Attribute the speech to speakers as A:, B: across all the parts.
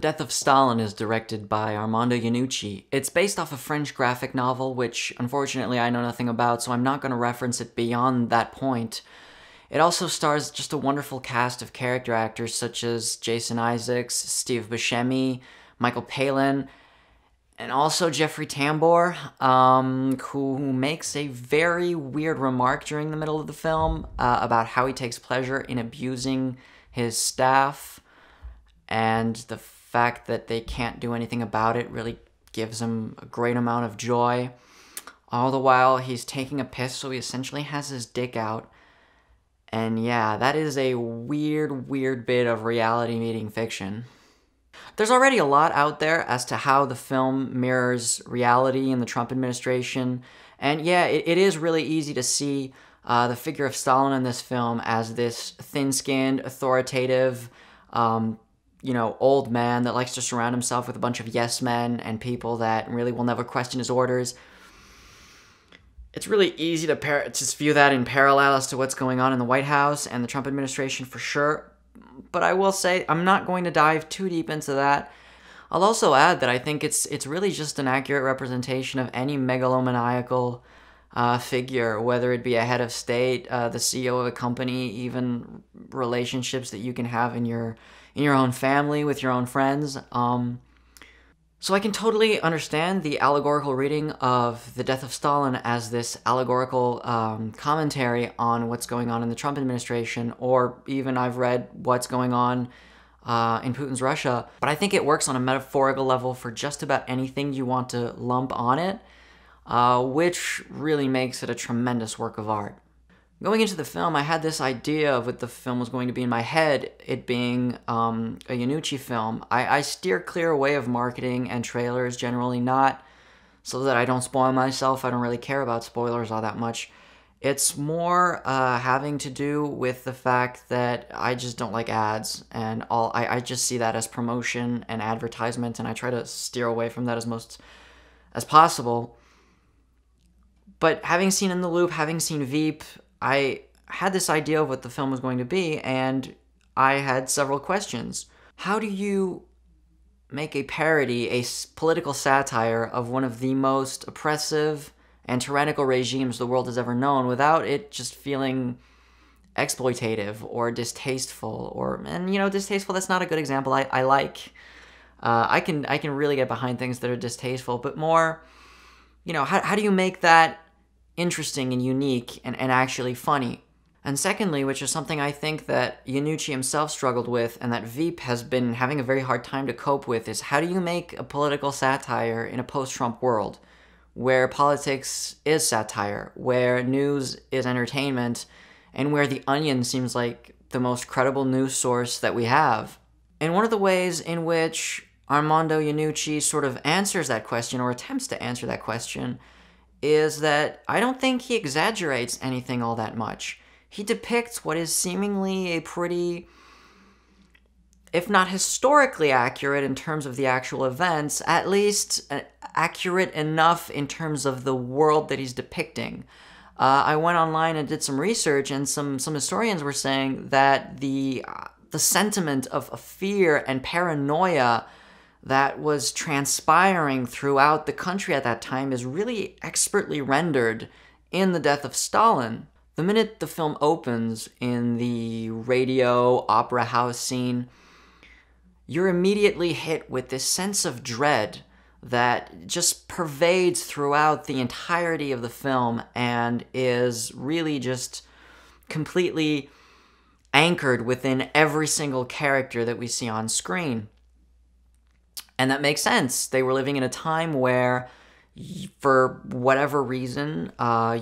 A: Death of Stalin is directed by Armando Iannucci. It's based off a French graphic novel, which unfortunately I know nothing about, so I'm not going to reference it beyond that point. It also stars just a wonderful cast of character actors such as Jason Isaacs, Steve Buscemi, Michael Palin, and also Jeffrey Tambor, who makes a very weird remark during the middle of the film about how he takes pleasure in abusing his staff, and the fact that they can't do anything about it really gives him a great amount of joy. All the while, he's taking a piss, so he essentially has his dick out. And yeah, that is a weird bit of reality meeting fiction. There's already a lot out there as to how the film mirrors reality in the Trump administration. And yeah, it is really easy to see the figure of Stalin in this film as this thin-skinned, authoritative, old man that likes to surround himself with a bunch of yes men and people that really will never question his orders. It's really easy to just view that in parallel as to what's going on in the White House and the Trump administration for sure. But I will say, I'm not going to dive too deep into that. I'll also add that I think it's really just an accurate representation of any megalomaniacal figure, whether it be a head of state, the CEO of a company, even relationships that you can have in your own family, with your own friends. So I can totally understand the allegorical reading of The Death of Stalin as this allegorical commentary on what's going on in the Trump administration, or even I've read what's going on in Putin's Russia. But I think it works on a metaphorical level for just about anything you want to lump on it, which really makes it a tremendous work of art. Going into the film, I had this idea of what the film was going to be in my head, it being a Iannucci film. I steer clear away of marketing and trailers, generally not, so that I don't spoil myself. I don't really care about spoilers all that much. It's more having to do with the fact that I just don't like ads, and I just see that as promotion and advertisement, and I try to steer away from that as much as possible. But having seen In the Loop, having seen Veep, I had this idea of what the film was going to be, and I had several questions. How do you make a parody, a political satire of one of the most oppressive and tyrannical regimes the world has ever known without it just feeling exploitative or distasteful? Distasteful, that's not a good example. I can really get behind things that are distasteful, but more, how do you make that interesting and unique and actually funny? And secondly, which is something I think that Iannucci himself struggled with and that Veep has been having a very hard time to cope with, is how do you make a political satire in a post-Trump world where politics is satire, where news is entertainment, and where The Onion seems like the most credible news source that we have? And one of the ways in which Armando Iannucci sort of answers that question, or attempts to answer that question, is that I don't think he exaggerates anything all that much. He depicts what is seemingly a pretty, if not historically accurate in terms of the actual events, at least accurate enough in terms of the world that he's depicting. I went online and did some research, and some historians were saying that the sentiment of fear and paranoia that was transpiring throughout the country at that time is really expertly rendered in The Death of Stalin. The minute the film opens in the radio opera house scene, you're immediately hit with this sense of dread that just pervades throughout the entirety of the film and is really just completely anchored within every single character that we see on screen. And that makes sense. They were living in a time where, for whatever reason,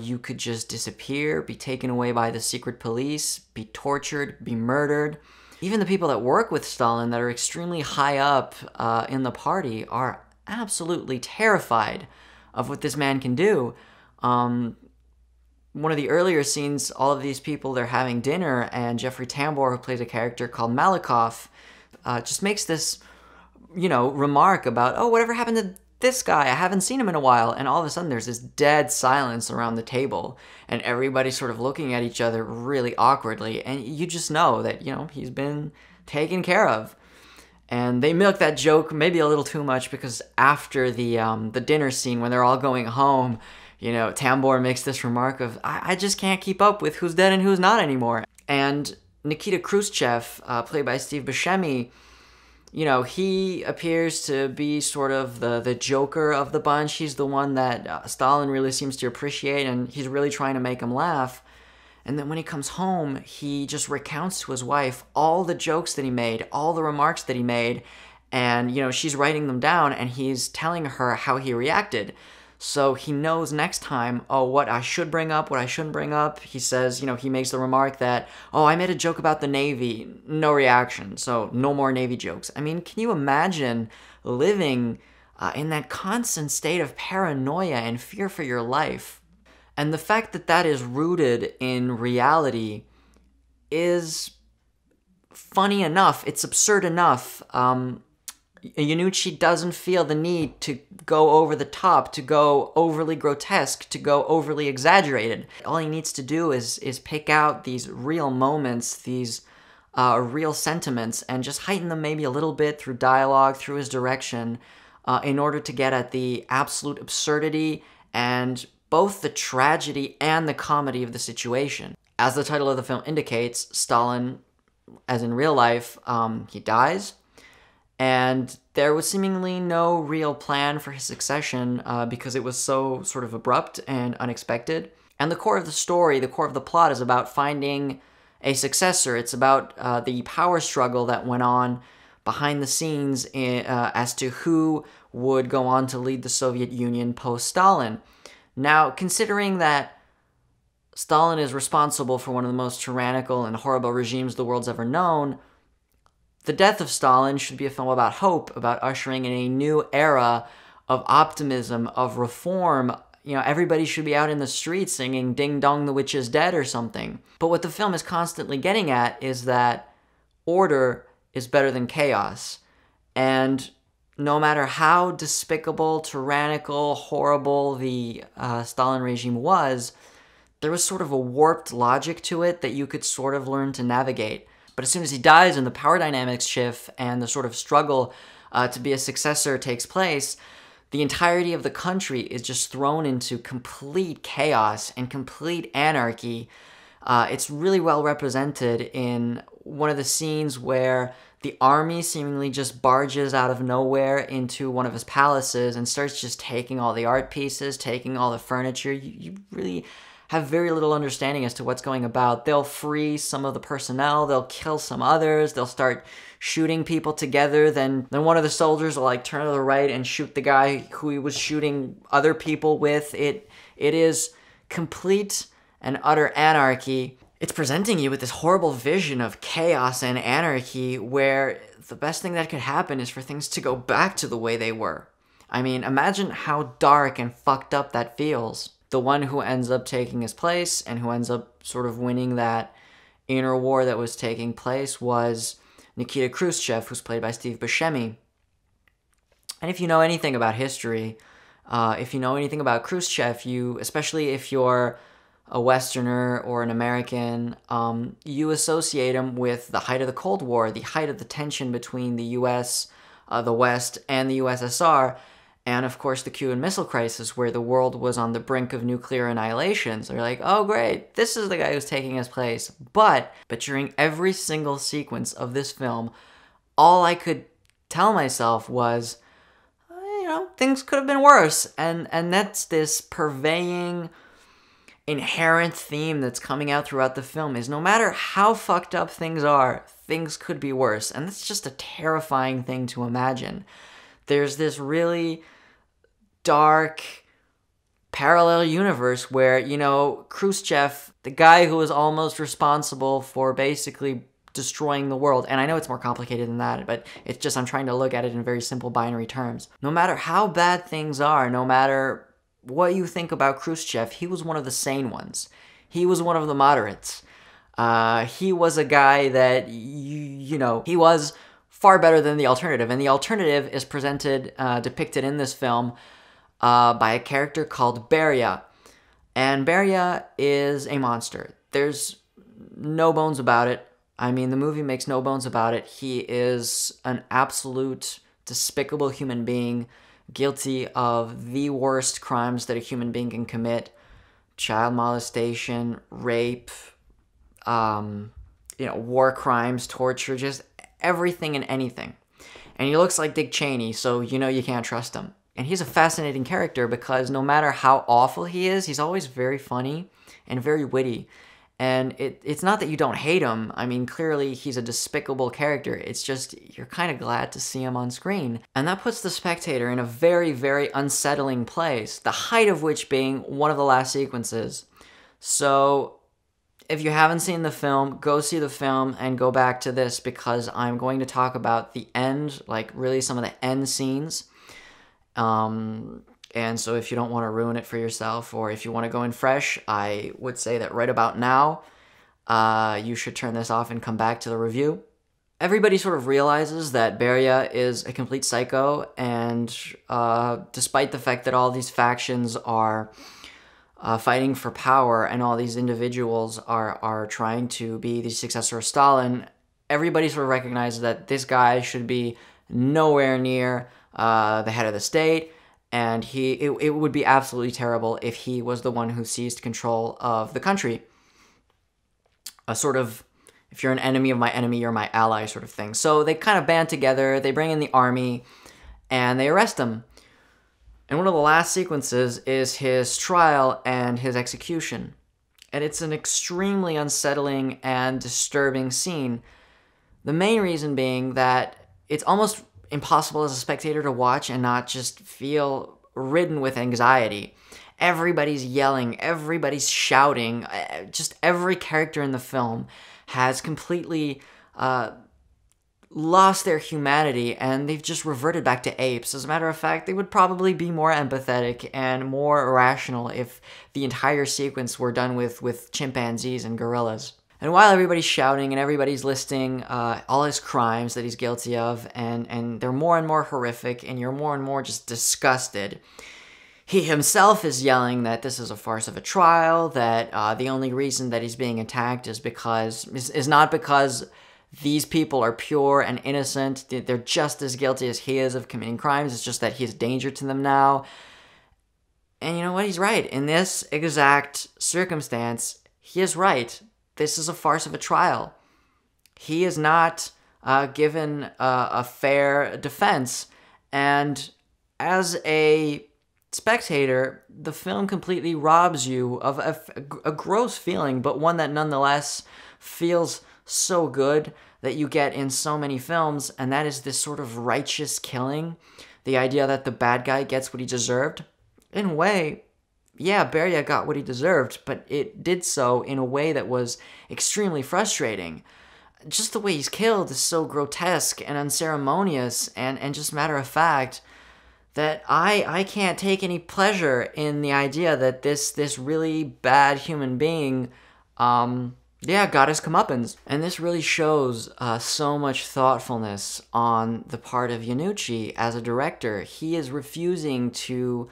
A: you could just disappear, be taken away by the secret police, be tortured, be murdered. Even the people that work with Stalin that are extremely high up in the party are absolutely terrified of what this man can do. One of the earlier scenes, all of these people, they're having dinner, and Jeffrey Tambor, who plays a character called Malikoff, just makes this remark about, oh, whatever happened to this guy? I haven't seen him in a while. And all of a sudden there's this dead silence around the table and everybody's sort of looking at each other really awkwardly. And you just know that, he's been taken care of. And they milk that joke maybe a little too much, because after the dinner scene, when they're all going home, Tambor makes this remark of, I just can't keep up with who's dead and who's not anymore. And Nikita Khrushchev, played by Steve Buscemi, he appears to be sort of the joker of the bunch. He's the one that Stalin really seems to appreciate, and he's really trying to make him laugh. And then when he comes home, he just recounts to his wife all the jokes that he made, all the remarks that he made, and, she's writing them down, and he's telling her how he reacted. So he knows next time, what I should bring up, what I shouldn't bring up. He says, he makes the remark that, I made a joke about the Navy, no reaction, so no more Navy jokes. I mean, can you imagine living in that constant state of paranoia and fear for your life? And the fact that that is rooted in reality is funny enough. It's absurd enough. Iannucci doesn't feel the need to go over the top, to go overly grotesque, to go overly exaggerated. All he needs to do is pick out these real moments, these real sentiments, and just heighten them maybe a little bit through dialogue, through his direction, in order to get at the absolute absurdity and both the tragedy and the comedy of the situation. As the title of the film indicates, Stalin, as in real life, he dies, and there was seemingly no real plan for his succession because it was so sort of abrupt and unexpected. And the core of the story, the core of the plot, is about finding a successor. It's about the power struggle that went on behind the scenes as to who would go on to lead the Soviet Union post-Stalin. Now, considering that Stalin is responsible for one of the most tyrannical and horrible regimes the world's ever known, the death of Stalin should be a film about hope, about ushering in a new era of optimism, of reform. Everybody should be out in the streets singing "Ding Dong, the Witch is Dead" or something. But what the film is constantly getting at is that order is better than chaos. And no matter how despicable, tyrannical, horrible the Stalin regime was, there was sort of a warped logic to it that you could sort of learn to navigate. But as soon as he dies and the power dynamics shift and the sort of struggle to be a successor takes place, the entirety of the country is just thrown into complete chaos and complete anarchy. It's really well represented in one of the scenes where the army seemingly just barges out of nowhere into one of his palaces and starts just taking all the art pieces, taking all the furniture. You really have very little understanding as to what's going about. They'll free some of the personnel, they'll kill some others, they'll start shooting people together, then one of the soldiers will turn to the right and shoot the guy who he was shooting other people with. It is complete and utter anarchy. It's presenting you with this horrible vision of chaos and anarchy where the best thing that could happen is for things to go back to the way they were. I mean, imagine how dark and fucked up that feels. The one who ends up taking his place and who ends up sort of winning that inner war that was taking place was Nikita Khrushchev, who's played by Steve Buscemi. And if you know anything about history, if you know anything about Khrushchev, especially if you're a Westerner or an American, you associate him with the height of the Cold War, the height of the tension between the US, the West, and the USSR, and of course the Cuban Missile Crisis, where the world was on the brink of nuclear annihilation. So you're like, oh great, this is the guy who's taking his place. But during every single sequence of this film, all I could tell myself was, things could have been worse. And that's this purveying, inherent theme that's coming out throughout the film, is no matter how fucked up things are, things could be worse. And that's just a terrifying thing to imagine. There's this really dark parallel universe where, Khrushchev, the guy who was almost responsible for basically destroying the world, and I know it's more complicated than that, but it's just I'm trying to look at it in very simple binary terms. No matter how bad things are, no matter what you think about Khrushchev, he was one of the sane ones. He was one of the moderates. He was a guy that, he was far better than the alternative. And the alternative is depicted in this film by a character called Beria. And Beria is a monster. There's no bones about it. I mean, the movie makes no bones about it. He is an absolute despicable human being, guilty of the worst crimes that a human being can commit: child molestation, rape, war crimes, torture, just everything and anything. And he looks like Dick Cheney, so you can't trust him. And he's a fascinating character because no matter how awful he is, he's always very funny and very witty. And it's not that you don't hate him. I mean, clearly he's a despicable character. It's just you're kind of glad to see him on screen. And that puts the spectator in a very, very unsettling place, the height of which being one of the last sequences. So if you haven't seen the film, go see the film and go back to this, because I'm going to talk about the end, like really some of the end scenes. And so if you don't want to ruin it for yourself, or if you want to go in fresh, I would say that right about now, you should turn this off and come back to the review. Everybody sort of realizes that Beria is a complete psycho, and despite the fact that all these factions are fighting for power and all these individuals are trying to be the successor of Stalin, everybody sort of recognizes that this guy should be nowhere near the head of the state, and it would be absolutely terrible if he was the one who seized control of the country. A sort of, if you're an enemy of my enemy, you're my ally sort of thing. So they kind of band together, they bring in the army, and they arrest him. And one of the last sequences is his trial and his execution. And it's an extremely unsettling and disturbing scene. The main reason being that it's almost impossible as a spectator to watch and not just feel ridden with anxiety. Everybody's yelling, everybody's shouting, just every character in the film has completely lost their humanity, and they've just reverted back to apes. As a matter of fact, they would probably be more empathetic and more rational if the entire sequence were done with chimpanzees and gorillas. And while everybody's shouting and everybody's listing all his crimes that he's guilty of, and they're more and more horrific, and you're more and more just disgusted, he himself is yelling that this is a farce of a trial, that the only reason that he's being attacked is not because these people are pure and innocent. They're just as guilty as he is of committing crimes. It's just that he's a danger to them now. And you know what? He's right. In this exact circumstance, he is right. This is a farce of a trial. He is not given a fair defense. And as a spectator, the film completely robs you of a gross feeling, but one that nonetheless feels so good that you get in so many films, and that is this sort of righteous killing. The idea that the bad guy gets what he deserved. In a way, yeah, Beria got what he deserved, but it did so in a way that was extremely frustrating. Just the way he's killed is so grotesque and unceremonious and just matter of fact that I can't take any pleasure in the idea that this really bad human being, got his comeuppance. And this really shows so much thoughtfulness on the part of Iannucci as a director. He is refusing to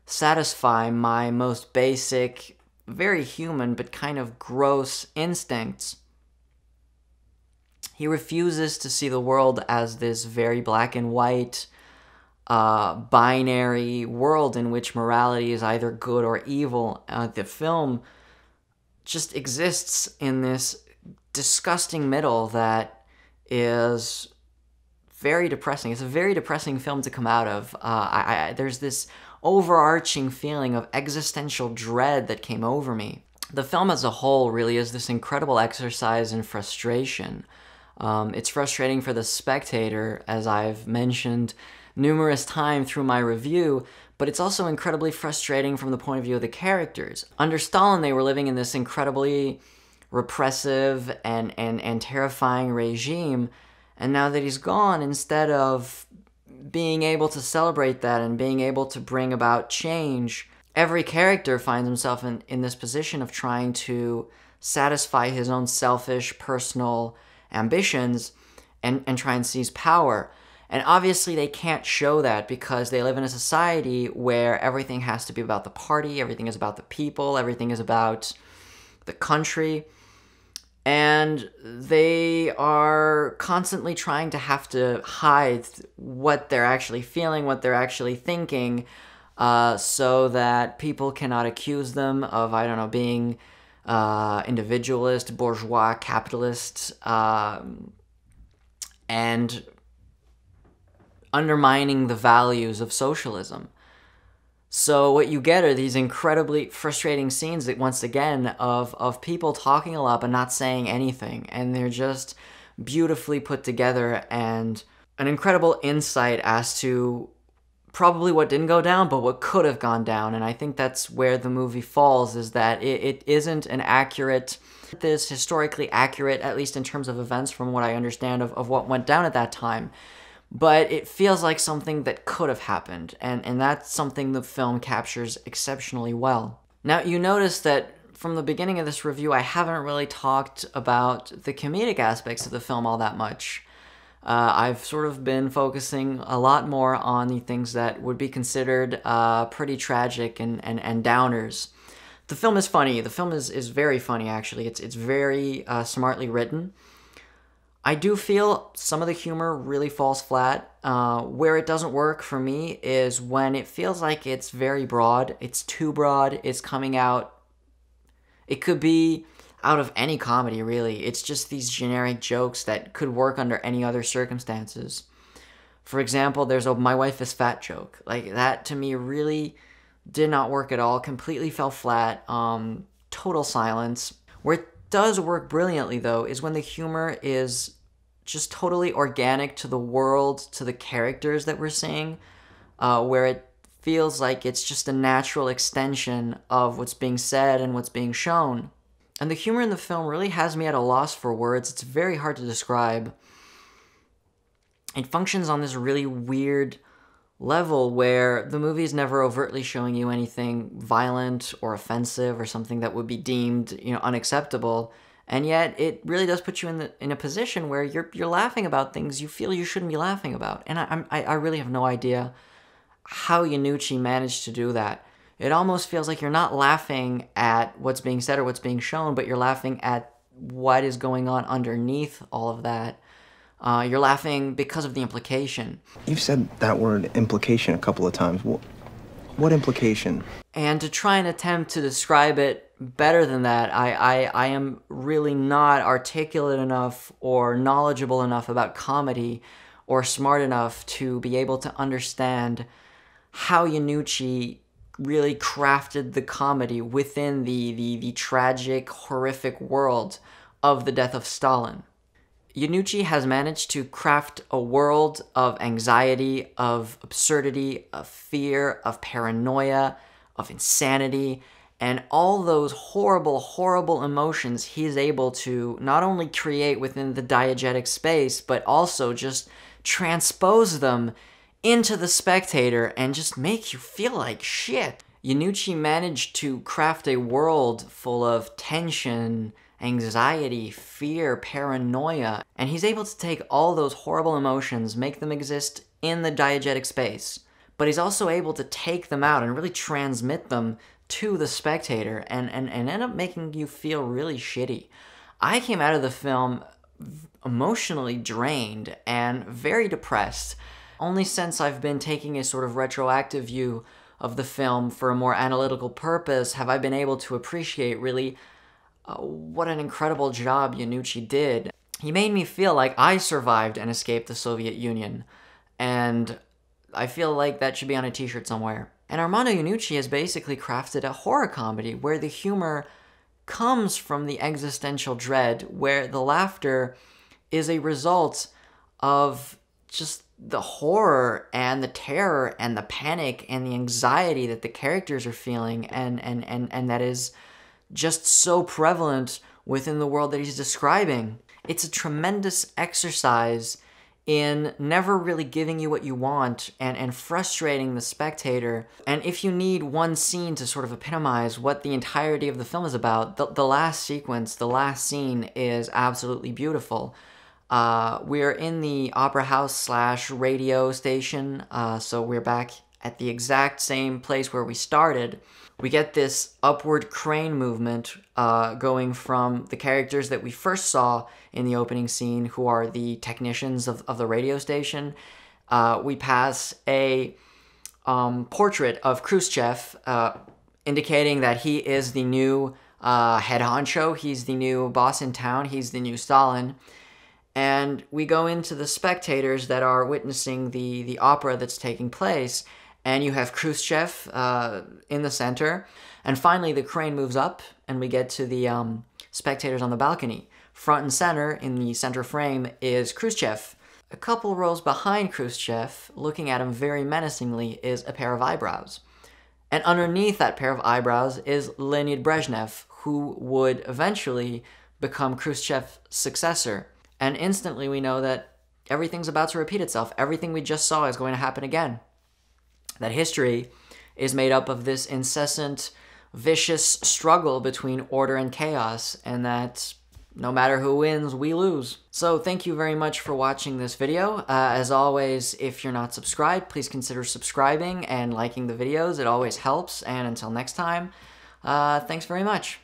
A: satisfy my most basic, very human, but kind of gross instincts. He refuses to see the world as this very black and white, binary world in which morality is either good or evil. The film just exists in this disgusting middle that is very depressing. It's a very depressing film to come out of. There's this overarching feeling of existential dread that came over me. The film as a whole really is this incredible exercise in frustration. It's frustrating for the spectator, as I've mentioned numerous times through my review, but it's also incredibly frustrating from the point of view of the characters. Under Stalin, they were living in this incredibly repressive and terrifying regime, and now that he's gone, instead of being able to celebrate that and being able to bring about change, every character finds himself in this position of trying to satisfy his own selfish, personal ambitions and try and seize power. And obviously they can't show that because they live in a society where everything has to be about the party, everything is about the people, everything is about the country. And they are constantly trying to have to hide what they're actually feeling, what they're actually thinking, so that people cannot accuse them of, I don't know, being individualist, bourgeois, capitalist, and undermining the values of socialism. So what you get are these incredibly frustrating scenes, that once again, of people talking a lot but not saying anything. And they're just beautifully put together, and an incredible insight as to probably what didn't go down, but what could have gone down. And I think that's where the movie falls, is that it isn't an accurate, this historically accurate, at least in terms of events from what I understand of what went down at that time. But it feels like something that could have happened, and that's something the film captures exceptionally well. Now, you notice that from the beginning of this review, I haven't really talked about the comedic aspects of the film all that much. I've sort of been focusing a lot more on the things that would be considered pretty tragic and downers. The film is funny. The film is very funny, actually. It's very smartly written. I do feel some of the humor really falls flat. Where it doesn't work for me is when it feels like it's very broad. It's too broad. It's coming out. It could be out of any comedy, really. It's just these generic jokes that could work under any other circumstances. For example, there's a "my wife is fat" joke. Like, that to me really did not work at all. Completely fell flat. Total silence. Where it does work brilliantly, though, is when the humor is just totally organic to the world, to the characters that we're seeing, where it feels like it's just a natural extension of what's being said and what's being shown. And the humor in the film really has me at a loss for words. It's very hard to describe. It functions on this really weird level where the movie is never overtly showing you anything violent or offensive or something that would be deemed, unacceptable, and yet it really does put you in a position where you're laughing about things you feel you shouldn't be laughing about. And I really have no idea how Iannucci managed to do that. It almost feels like you're not laughing at what's being said or what's being shown, but you're laughing at what is going on underneath all of that. You're laughing because of the implication.
B: You've said that word implication a couple of times. What implication?
A: And to try and attempt to describe it better than that, I am really not articulate enough or knowledgeable enough about comedy or smart enough to be able to understand how Iannucci really crafted the comedy within the tragic, horrific world of the death of Stalin. Iannucci has managed to craft a world of anxiety, of absurdity, of fear, of paranoia, of insanity, and all those horrible, horrible emotions he's able to not only create within the diegetic space, but also just transpose them into the spectator and just make you feel like shit. Iannucci managed to craft a world full of tension, anxiety, fear, paranoia, and he's able to take all those horrible emotions, make them exist in the diegetic space, but he's also able to take them out and really transmit them to the spectator and end up making you feel really shitty. I came out of the film emotionally drained and very depressed. Only since I've been taking a sort of retroactive view of the film for a more analytical purpose have I been able to appreciate really what an incredible job Iannucci did. He made me feel like I survived and escaped the Soviet Union, and I feel like that should be on a t-shirt somewhere. And Armando Iannucci has basically crafted a horror comedy where the humor comes from the existential dread, where the laughter is a result of just the horror and the terror and the panic and the anxiety that the characters are feeling, and that is just so prevalent within the world that he's describing. It's a tremendous exercise in never really giving you what you want and frustrating the spectator. And if you need one scene to sort of epitomize what the entirety of the film is about, the last sequence, the last scene is absolutely beautiful. We're in the opera house / radio station, so we're back at the exact same place where we started, we get this upward crane movement going from the characters that we first saw in the opening scene, who are the technicians of the radio station. We pass a portrait of Khrushchev, indicating that he is the new head honcho, he's the new boss in town, he's the new Stalin. And we go into the spectators that are witnessing the opera that's taking place, and you have Khrushchev in the center. And finally, the crane moves up, and we get to the spectators on the balcony. Front and center, in the center frame, is Khrushchev. A couple rows behind Khrushchev, looking at him very menacingly, is a pair of eyebrows. And underneath that pair of eyebrows is Leonid Brezhnev, who would eventually become Khrushchev's successor. And instantly we know that everything's about to repeat itself. Everything we just saw is going to happen again. That history is made up of this incessant, vicious struggle between order and chaos, and that no matter who wins, we lose. So thank you very much for watching this video. As always, if you're not subscribed, please consider subscribing and liking the videos. It always helps. And until next time, thanks very much.